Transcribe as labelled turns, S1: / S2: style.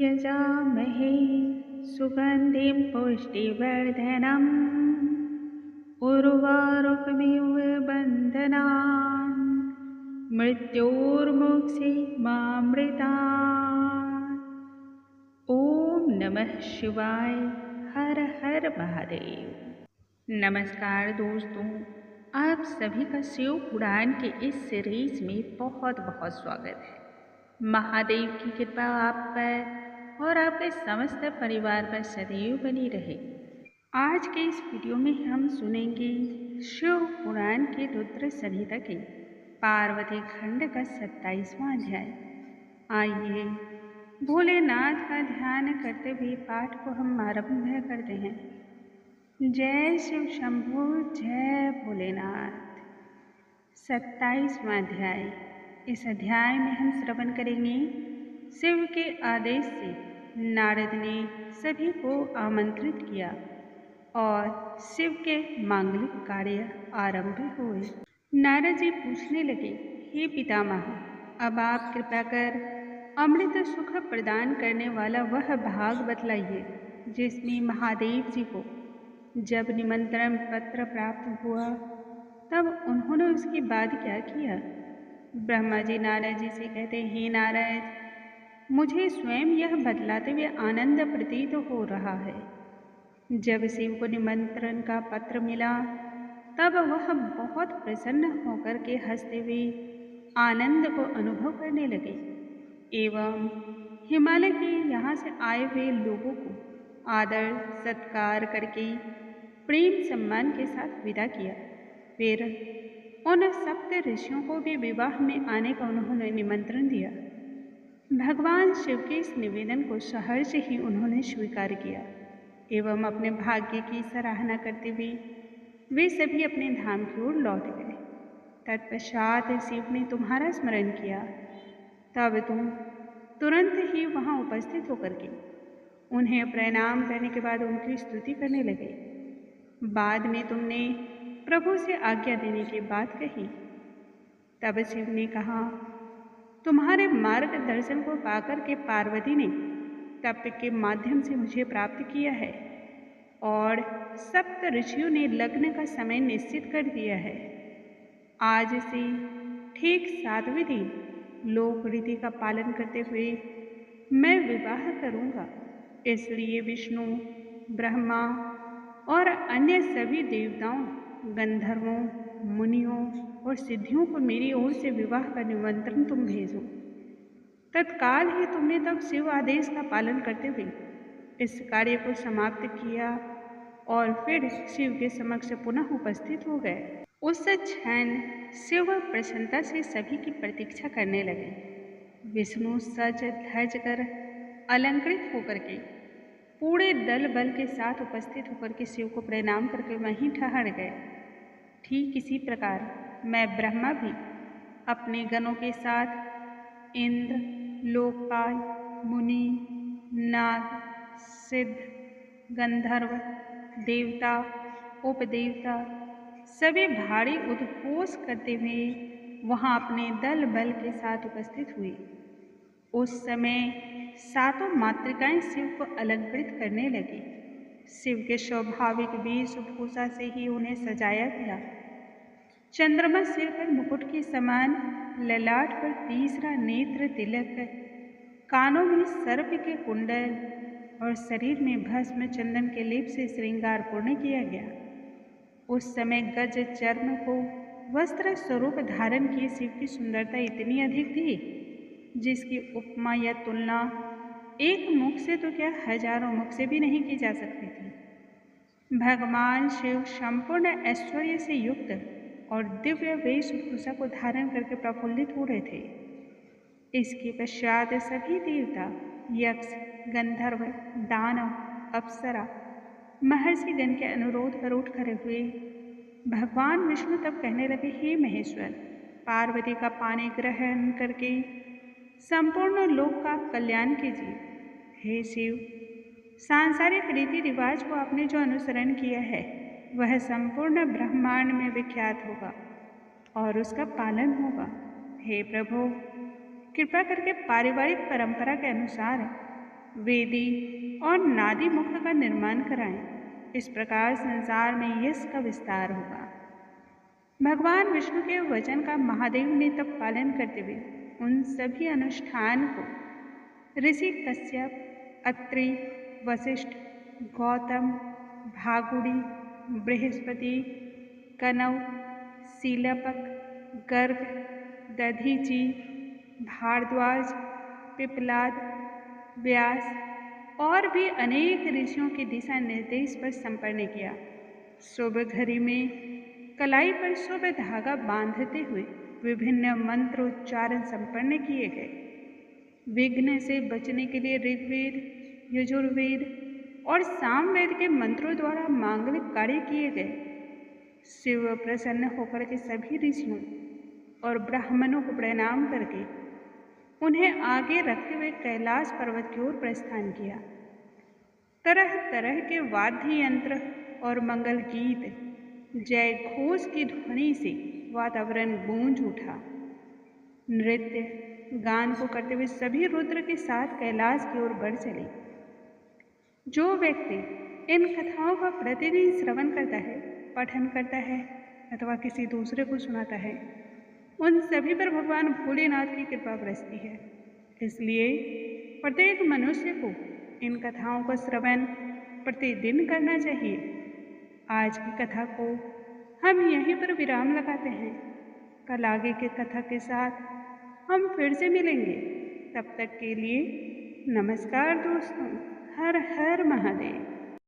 S1: यजामहे सुगन्धिं पुष्टिवर्धनम् उर्वारुकमिव बन्धनान् मृत्योर्मुक्षीमामृतात्। ओम नमः शिवाय। हर हर महादेव। नमस्कार दोस्तों, आप सभी का शिव पुराण के इस सीरीज में बहुत बहुत स्वागत है। महादेव की कृपा आप पर और आपके समस्त परिवार पर सदैव बनी रहे। आज के इस वीडियो में हम सुनेंगे शिव पुराण के रुद्र संहिता के पार्वती खंड का 27वां अध्याय। आइए भोलेनाथ का ध्यान करते हुए पाठ को हम आरंभ करते हैं। जय शिव शंभु, जय भोलेनाथ। 27वां अध्याय। इस अध्याय में हम श्रवण करेंगे शिव के आदेश से नारद ने सभी को आमंत्रित किया और शिव के मांगलिक कार्य आरंभ हुए। नारद जी पूछने लगे, हे पितामह, अब आप कृपा कर अमृत सुख प्रदान करने वाला वह भाग बतलाइए जिसमें महादेव जी को जब निमंत्रण पत्र प्राप्त हुआ तब उन्होंने उसके बाद क्या किया। ब्रह्मा जी नारद जी से कहते, हे नारद, मुझे स्वयं यह बतलाते हुए आनंद प्रतीत हो रहा है। जब शिव को निमंत्रण का पत्र मिला तब वह बहुत प्रसन्न होकर के हंसते हुए आनंद को अनुभव करने लगे एवं हिमालय के यहाँ से आए हुए लोगों को आदर सत्कार करके प्रेम सम्मान के साथ विदा किया। फिर उन सप्त ऋषियों को भी विवाह में आने का उन्होंने निमंत्रण दिया। भगवान शिव के इस निवेदन को सहर्ष ही उन्होंने स्वीकार किया एवं अपने भाग्य की सराहना करते हुए वे सभी अपने धाम की ओर लौट गए। तत्पश्चात शिव ने तुम्हारा स्मरण किया, तब तुम तुरंत ही वहां उपस्थित होकर के उन्हें प्रणाम करने के बाद उनकी स्तुति करने लगे। बाद में तुमने प्रभु से आज्ञा देने की बात कही। तब शिव ने कहा, तुम्हारे मार्गदर्शन को पाकर के पार्वती ने तप के माध्यम से मुझे प्राप्त किया है और सप्त ऋषियों ने लग्न का समय निश्चित कर दिया है। आज से ठीक 7वें दिन लोक रीति का पालन करते हुए मैं विवाह करूंगा। इसलिए विष्णु, ब्रह्मा और अन्य सभी देवताओं, गंधर्वों, मुनियों और सिद्धियों को मेरी ओर से विवाह का निमंत्रण तुम भेजो। तत्काल ही तुमने तब शिव आदेश का पालन करते हुए इस कार्य को समाप्त किया और फिर शिव के समक्ष पुनः उपस्थित हो गए। उस क्षण शिव प्रसन्नता से सभी की प्रतीक्षा करने लगे। विष्णु सज धज कर अलंकृत होकर के पूरे दल बल के साथ उपस्थित होकर के शिव को प्रणाम करके वहीं ठहर गए। ठीक इसी प्रकार मैं ब्रह्मा भी अपने गणों के साथ इंद्र, लोकपाल, मुनि, नाग, सिद्ध, गंधर्व, देवता, उपदेवता सभी भारी उद्घोष करते हुए वहां अपने दल बल के साथ उपस्थित हुए। उस समय 7 मातृकाएं शिव को अलंकृत करने लगी। शिव के स्वाभाविक वेशभूषा से ही उन्हें सजाया गया। चंद्रमा सिर पर मुकुट के समान, ललाट पर तीसरा नेत्र तिलक, कानों में सर्प के कुंडल और शरीर में भस्म चंदन के लेप से श्रृंगार पूर्ण किया गया। उस समय गज चर्म को वस्त्र स्वरूप धारण किए शिव की सुंदरता इतनी अधिक थी जिसकी उपमा या तुलना एक मुख से तो क्या हजारों मुख से भी नहीं की जा सकती थी। भगवान शिव संपूर्ण ऐश्वर्य से युक्त और दिव्य वेशभूषा को धारण करके प्रफुल्लित हो रहे थे। इसके पश्चात सभी देवता, यक्ष, गंधर्व, दानव, अप्सरा, महर्षिगण के अनुरोध पर उठ खड़े हुए। भगवान विष्णु तब कहने लगे, हे महेश्वर, पार्वती का पानी ग्रहण करके संपूर्ण लोक का कल्याण कीजिए। हे शिव, सांसारिक रीति रिवाज को आपने जो अनुसरण किया है वह संपूर्ण ब्रह्मांड में विख्यात होगा और उसका पालन होगा। हे प्रभु, कृपा करके पारिवारिक परंपरा के अनुसार वेदी और नादी मुख का निर्माण कराएं। इस प्रकार संसार में यश का विस्तार होगा। भगवान विष्णु के वचन का महादेव ने तब पालन करते हुए उन सभी अनुष्ठान को ऋषि कश्यप, अत्रि, वशिष्ठ, गौतम, भागुड़ी, बृहस्पति, कनव, शीलपक, गर्ग, दधीची, भारद्वाज, पिपलाद, व्यास और भी अनेक ऋषियों के दिशा निर्देश पर संपन्न किया। शुभ घड़ी में कलाई पर शुभ धागा बांधते हुए विभिन्न मंत्रोच्चारण संपन्न किए गए। विघ्न से बचने के लिए ऋग्वेद, यजुर्वेद और सामवेद के मंत्रों द्वारा मांगलिक कार्य किए गए। शिव प्रसन्न होकर के सभी ऋषियों और ब्राह्मणों को प्रणाम करके उन्हें आगे रखते हुए कैलाश पर्वत की ओर प्रस्थान किया। तरह तरह के वाद्य यंत्र और मंगल गीत, जय घोष की ध्वनि से वातावरण गूंज उठा। नृत्य गान को करते हुए सभी रुद्र के साथ कैलाश की ओर बढ़ चले। जो व्यक्ति इन कथाओं का प्रतिदिन श्रवण करता है, पठन करता है अथवा किसी दूसरे को सुनाता है, उन सभी पर भगवान भोलेनाथ की कृपा बरसती है। इसलिए प्रत्येक मनुष्य को इन कथाओं का श्रवण प्रतिदिन करना चाहिए। आज की कथा को हम यहीं पर विराम लगाते हैं। कल आगे की कथा के साथ हम फिर से मिलेंगे। तब तक के लिए नमस्कार दोस्तों। हर हर महादेव।